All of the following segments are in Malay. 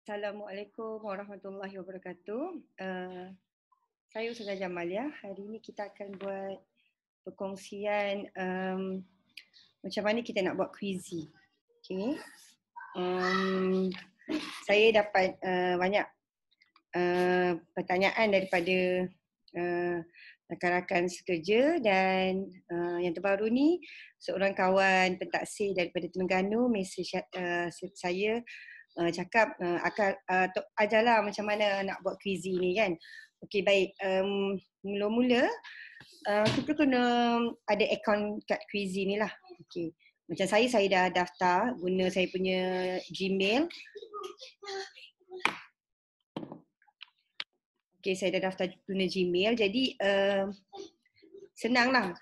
Assalamualaikum warahmatullahi wabarakatuh. Saya Ustazah Jamalia. Hari ini kita akan buat perkongsian macam mana kita nak buat quizzy. Okay. Saya dapat banyak pertanyaan daripada rakan-rakan sekerja dan yang terbaru ni seorang kawan pentaksir daripada Terengganu mesej saya cakap ajarlah macam mana nak buat quizzy ni kan. Okey, baik. Mula-mula kita kena ada akaun kat quizzy ni lah. Okey. Macam saya dah daftar guna saya punya Gmail. Okey, saya dah daftar guna Gmail. Jadi senanglah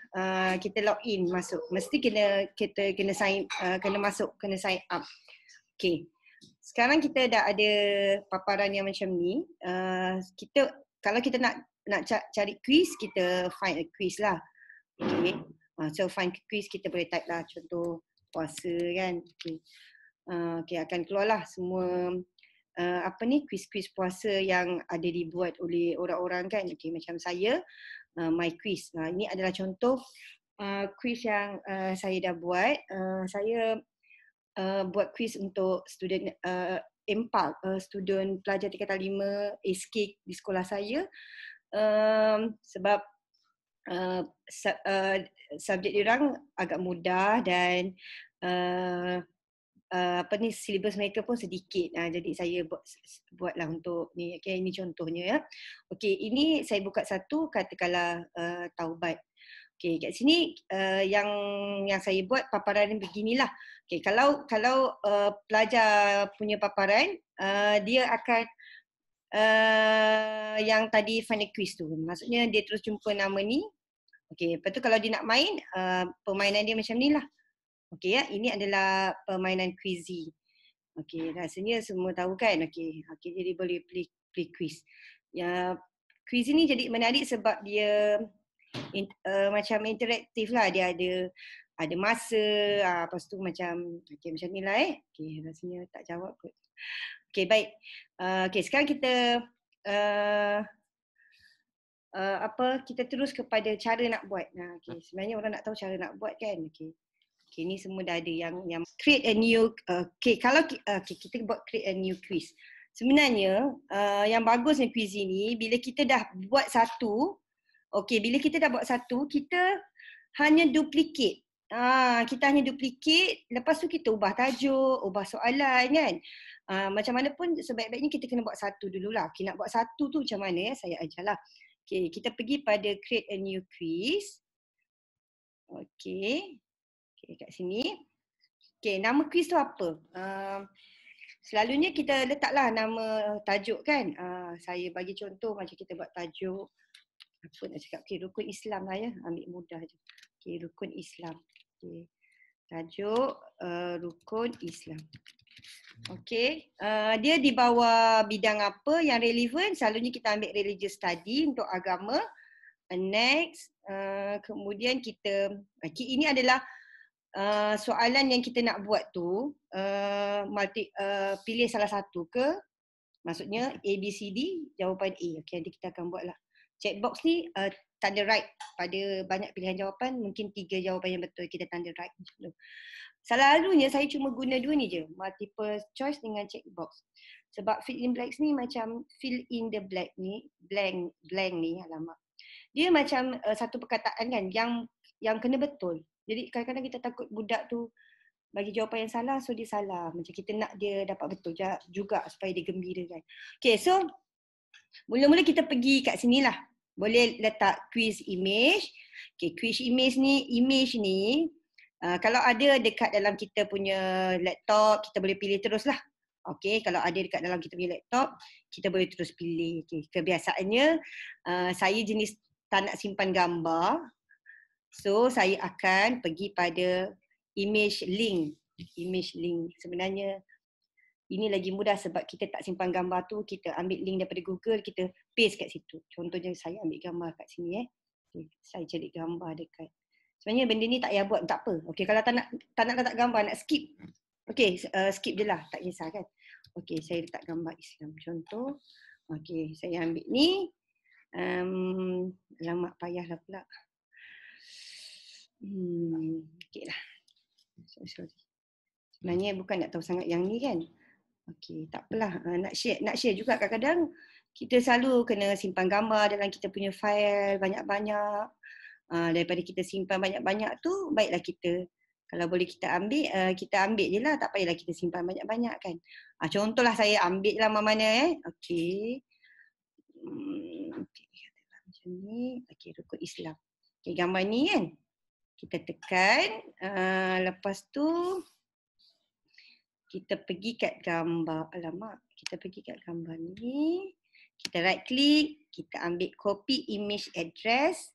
kita login masuk. Mesti kita kena sign kena sign up. Okey. Sekarang kita dah ada paparan yang macam ni. Kalau kita nak cari quiz, kita find a quiz lah. Okay. So find quiz kita boleh type lah contoh puasa kan. Okay. Okay, akan keluarlah semua quiz-quiz puasa yang ada dibuat oleh orang-orang kan. Okay, macam saya my quiz. Ini adalah contoh quiz yang saya dah buat. Saya buat quiz untuk student MPAL, student pelajar tingkatan 5 SK di sekolah saya, sebab subjek diorang agak mudah dan silibus mereka pun sedikit. Jadi saya buatlah untuk ni. Okay, ini contohnya ya. Okay, ini saya buka satu katakanlah taubat. Okay, kat sini yang saya buat paparan beginilah. Okay, kalau pelajar punya paparan, dia akan yang tadi find a quiz tu. Maksudnya dia terus jumpa nama ni. Okay, lepas tu kalau dia nak main, permainan dia macam ni lah. Okay ya, ini adalah permainan quizzy. Okay, rasanya semua tahu kan. Okay, jadi boleh play quiz. Ya, quiz ni jadi menarik sebab dia macam interaktif lah. Dia ada masa, lepas tu macam macam ni lah Okay, rasanya tak jawab kot. Okay, baik. Okay, sekarang kita kita terus kepada cara nak buat. Okay, sebenarnya orang nak tahu cara nak buat kan. Okay, ni semua dah ada yang create a new kalau kita buat create a new quiz. Sebenarnya yang bagusnya quiz ini bila kita dah buat satu, bila kita dah buat satu, kita hanya duplicate. Kita hanya duplicate, lepas tu kita ubah tajuk, ubah soalan kan. Macam mana pun sebaik-baiknya kita kena buat satu dululah. Okay, nak buat satu tu macam mana saya ajarlah. Okay, kita pergi pada create a new quiz. Okay, kat sini. Okay, nama quiz tu apa? Selalunya kita letaklah nama tajuk kan. Saya bagi contoh macam kita buat tajuk apa nak cakap, rukun Islam lah ya, ambil mudah je. Rukun Islam. Tajuk rukun Islam. Dia di bawah bidang apa yang relevan, selalunya kita ambil religious study untuk agama. Next, kemudian kita, ini adalah soalan yang kita nak buat tu, pilih salah satu ke, maksudnya A, B, C, D, jawapan A. Nanti kita akan buat lah. Checkbox ni tanda right pada banyak pilihan jawapan, mungkin 3 jawapan yang betul kita tanda right. Selalunya saya cuma guna 2 ni je, multiple choice dengan checkbox. Sebab fill in blanks ni macam fill in the blank ni, blank ni, alamak. Dia macam satu perkataan kan yang kena betul. Jadi kadang-kadang kita takut budak tu bagi jawapan yang salah, so dia salah. Macam kita nak dia dapat betul juga supaya dia gembira kan. Okay, so mula-mula kita pergi kat sini lah. Boleh letak quiz image. Okay, quiz image ni kalau ada dekat dalam kita punya laptop, kita boleh pilih terus lah. Okay, kalau ada dekat dalam kita punya laptop, kita boleh terus pilih. Okay, kebiasaannya saya jenis tak nak simpan gambar. So, saya akan pergi pada image link. Sebenarnya ini lagi mudah sebab kita tak simpan gambar tu, kita ambil link daripada Google, kita paste kat situ. Contohnya saya ambil gambar kat sini Okay, saya cari gambar dekat. Sebenarnya benda ni tak payah buat, tak apa. Okay, kalau tak nak letak gambar, nak skip. Okay, skip je lah, tak kisah kan. Okey, saya letak gambar Islam. Contoh, okey, saya ambil ni. Alamak, payahlah pula. Okey lah. Sorry. Sebenarnya bukan nak tahu sangat yang ni kan. Okey, tak apalah. Nak share juga kadang-kadang kita selalu kena simpan gambar dalam kita punya file banyak-banyak. Daripada kita simpan banyak-banyak tu, baiklah kita kalau boleh kita ambil je lah. Tak payahlah kita simpan banyak-banyak kan. Contohlah saya ambil lah mana-mana Okey. Okey, katalah macam ni. Okey, rukun Islam. Okey, gambar ni kan. Kita tekan. Lepas tu kita pergi kat gambar. Alamak, kita pergi kat gambar ni. Kita right click. Kita ambil copy image address.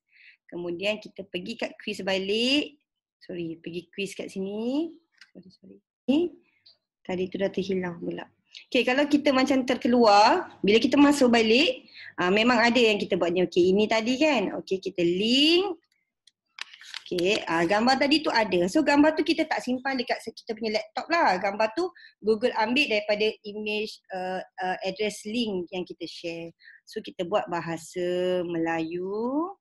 Kemudian kita pergi kat quiz balik. Sorry, pergi quiz kat sini. Sorry. Tadi tu dah terhilang pula. Okay, kalau kita macam terkeluar, bila kita masuk balik, memang ada yang kita buat ni. Okay, ini tadi kan. Okay, kita link. Okay, gambar tadi tu ada. So, gambar tu kita tak simpan dekat kita punya laptop lah. Gambar tu Google ambil daripada image address link yang kita share. So, kita buat bahasa Melayu.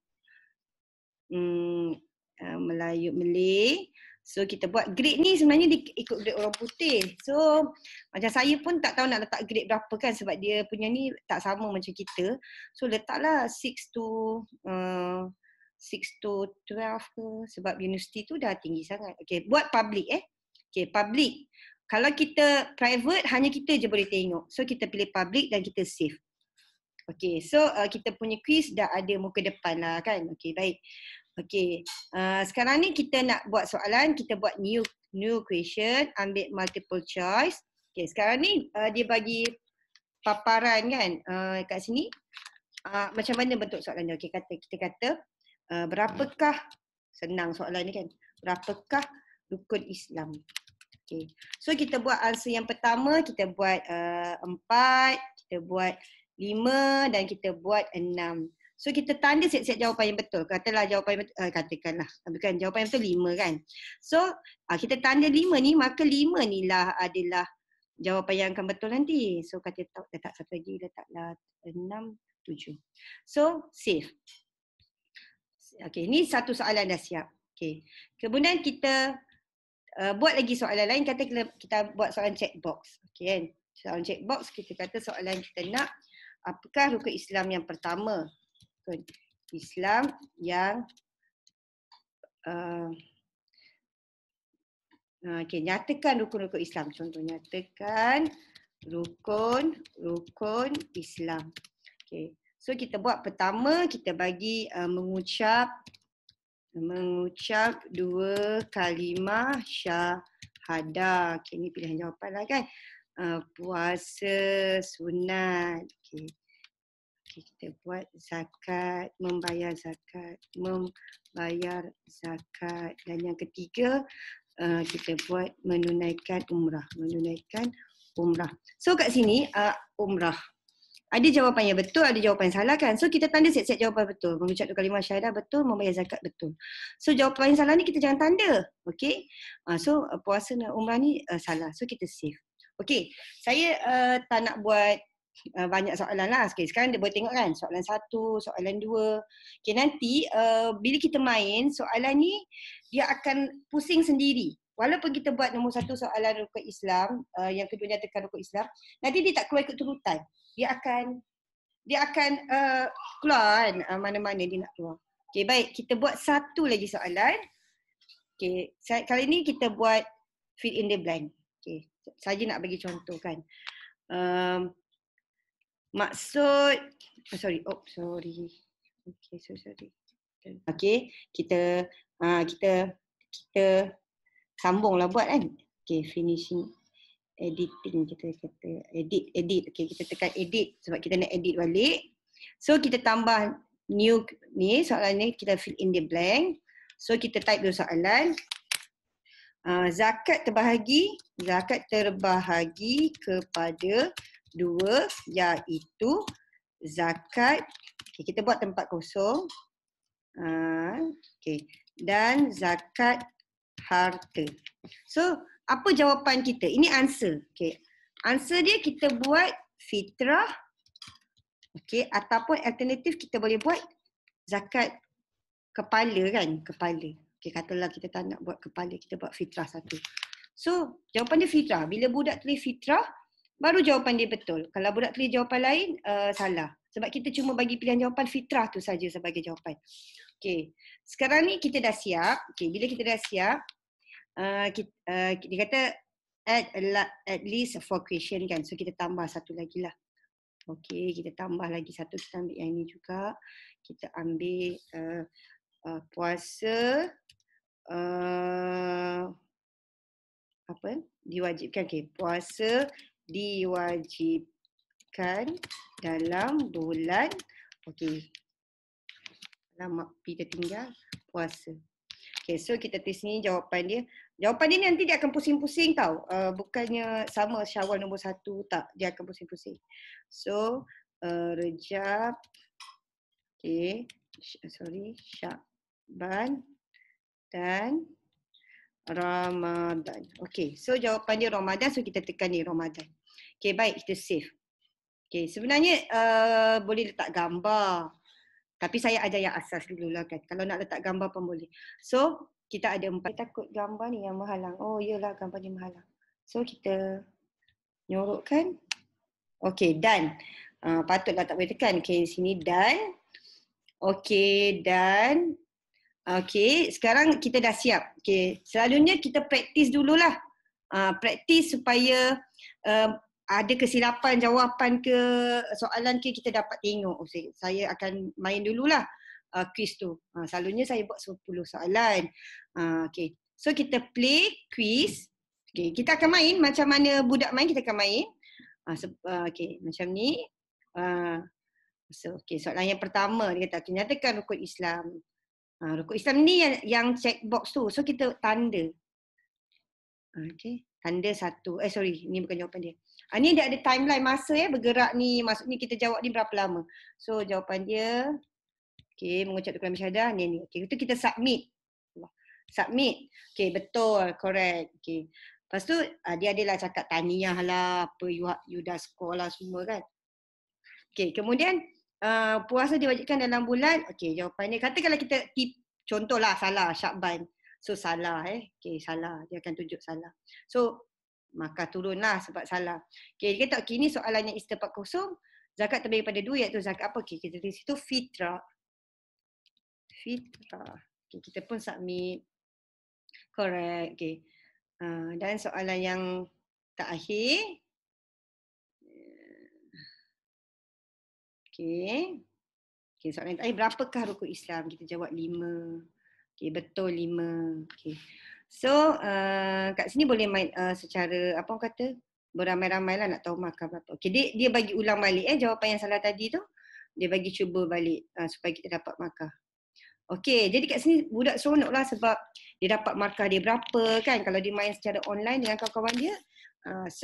Malay. So kita buat grade ni sebenarnya ikut grade orang putih. So macam saya pun tak tahu nak letak grade berapa kan sebab dia punya ni tak sama macam kita. So letaklah 6 to 12 ke sebab universiti tu dah tinggi sangat. Okay, buat public Okay, public. Kalau kita private hanya kita je boleh tengok. So kita pilih public dan kita save. Okay, so kita punya quiz dah ada muka depan lah kan. Okay, baik. Okay, sekarang ni kita nak buat soalan, kita buat new question, ambil multiple choice. Okay, sekarang ni dia bagi paparan kan kat sini. Macam mana bentuk soalan dia? Okay, kita kata berapakah, senang soalan ni kan, berapakah rukun Islam? Okay, so kita buat answer yang pertama, kita buat 4, kita buat 5 dan kita buat 6. So kita tanda siap-siap jawapan yang betul. Katalah jawapan yang betul, katakanlah. Bukan, jawapan yang betul 5 kan. So kita tanda 5 ni, maka 5 ni lah adalah jawapan yang akan betul nanti. So kata letak satu lagi, letaklah 6, 7. So save. Okay, ni satu soalan dah siap. Okay, kemudian kita buat lagi soalan lain. Kata kita buat soalan checkbox. Okay kan. Soalan checkbox kita kata soalan kita nak, apakah rukun Islam yang pertama? Islam yang okay, nyatakan rukun-rukun Islam. Contoh, nyatakan rukun Islam. Okay, so kita buat pertama, kita bagi mengucap 2 kalimah syahadah. Okay, ni pilihan jawapan lah kan. Puasa sunat. Okay. Kita buat zakat, membayar zakat. Dan yang ketiga, kita buat menunaikan umrah. So kat sini, umrah. Ada jawapan yang betul, ada jawapan yang salah kan. So kita tanda siap-siap jawapan betul. Mengucap 2 kalimah syahadah betul, membayar zakat betul. So jawapan yang salah ni kita jangan tanda. Okay. So puasa dan umrah ni salah. So kita save. Okay. Saya tak nak buat banyak soalan lah. Okay, sekarang dia boleh tengok kan soalan 1, soalan 2. Okay, nanti bila kita main soalan ni dia akan pusing sendiri. Walaupun kita buat nombor 1 soalan rukun Islam, yang kedua nyatakan rukun Islam, nanti dia tak keluar ikut turutan. Dia akan keluar kan mana-mana dia nak keluar. Okay, baik, kita buat satu lagi soalan. Okay, kali ni kita buat fill in the blank. Okay, saja nak bagi contoh kan. Maksud, sorry. Okay, sorry. Okay, kita sambunglah buat kan. Okay, finishing editing, kita kata edit. Okay, kita tekan edit sebab kita nak edit balik. So kita tambah new ni, soalan ni kita fill in the blank. So kita type dulu soalan. Zakat terbahagi kepada 2, iaitu zakat, okay, kita buat tempat kosong, okay, dan zakat harta. So apa jawapan kita? Ini answer. Okay. Answer dia kita buat fitrah. Okey, ataupun alternatif kita boleh buat zakat kepala kan, kepala. Okey, katalah kita tak nak buat kepala, kita buat fitrah satu. So, jawapan dia fitrah. Bila budak tulis fitrah, baru jawapan dia betul. Kalau budak tulis jawapan lain, salah. Sebab kita cuma bagi pilihan jawapan fitrah tu saja sebagai jawapan. Okey, sekarang ni kita dah siap. Okey, bila kita dah siap, dia kata at least 4 question kan. So, kita tambah satu lagi lah. Okey, kita tambah lagi satu. Kita ambil yang ni juga. Kita ambil puasa apa? Diwajibkan. Okey, puasa diwajibkan dalam bulan. Okey. Lama kita tinggal puasa. Okay, so kita tulis ni jawapan dia. Jawapan dia nanti dia akan pusing-pusing tau. Bukannya sama Syawal nombor 1, tak. Dia akan pusing-pusing. So, Rejab. Okay, Syakban dan Ramadan. Okay, so jawapan dia Ramadan. So, kita tekan ni Ramadan. Okay, baik. Kita save. Okay, sebenarnya boleh letak gambar. Tapi saya ajar yang asas dululah kan. Kalau nak letak gambar pun boleh. So, kita ada 4. Saya takut gambar ni yang menghalang. Oh, iyalah gambar ni menghalang. So, kita nyorokkan. Okey, done. Patutlah tak boleh tekan. Okey, sini done. Okey, done. Okey, sekarang kita dah siap. Okey, selalunya kita praktis dululah. Praktis supaya ada kesilapan jawapan ke soalan ke kita dapat tengok. Saya akan main dululah quiz tu. Selalunya saya buat 10 soalan. Okay. So kita play quiz. Okay. Kita akan main macam mana budak main, kita akan main. Okay, macam ni. So, okay, soalan yang pertama dia kata, nyatakan rukun Islam. Rukun Islam ni yang check box tu. So kita tanda. Okay. Tanda satu. Sorry, ni bukan jawapan dia. Ni dia ada timeline masa bergerak ni. Maksudnya kita jawab ni berapa lama. So jawapan dia, okay, mengucap kalimah syahadah ni. Okay, itu kita submit. Submit. Okay, betul, correct. Okay. Lepas tu dia adalah cakap tahniah lah, apa you dah score lah semua kan. Okay, kemudian puasa diwajibkan dalam bulan. Okay, jawapannya katakanlah kita contohlah salah Syakban. So salah okay, salah. Dia akan tunjuk salah. So maka turunlah sebab salah. Okay, dia kata okay, ni soalan yang istighfar kosong. Zakat terbagi pada dua iaitu zakat apa? Okay, kita tulis situ fitrah. Fitrah. Okay, kita pun submit. Correct. Okay. Dan soalan yang terakhir. Okay. Okay, soalan yang terakhir. Berapakah rukun Islam? Kita jawab 5. Okay, betul 5. Okay. So, kat sini boleh main secara, apa orang kata, beramai-ramai lah nak tahu markah berapa. Okay, dia bagi ulang balik jawapan yang salah tadi tu. Dia bagi cuba balik supaya kita dapat markah. Okay, jadi kat sini budak seronok lah sebab dia dapat markah dia berapa kan. Kalau dia main secara online dengan kawan-kawan dia.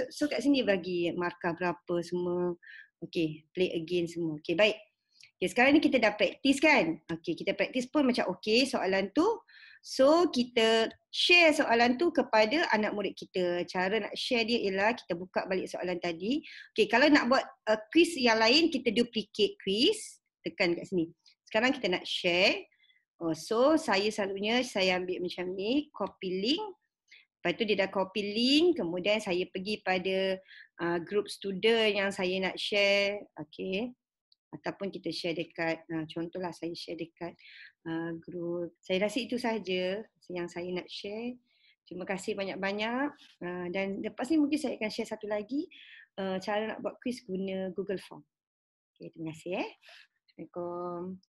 So kat sini dia bagi markah berapa semua. Okay, play again semua. Okay, baik. Okay, sekarang ni kita dah praktis kan. Okay, kita praktis pun macam okay soalan tu. So, kita share soalan tu kepada anak murid kita. Cara nak share dia ialah kita buka balik soalan tadi. Okay, kalau nak buat quiz yang lain, kita duplicate quiz. Tekan kat sini. Sekarang kita nak share. So, saya selalunya saya ambil macam ni, copy link. Lepas tu dia dah copy link, kemudian saya pergi pada group student yang saya nak share. Okay. Ataupun kita share dekat, contohlah saya share dekat group. Saya rasa itu sahaja yang saya nak share. Terima kasih banyak-banyak. Dan lepas ni mungkin saya akan share satu lagi cara nak buat quiz guna Google Form. Okay, terima kasih. Assalamualaikum.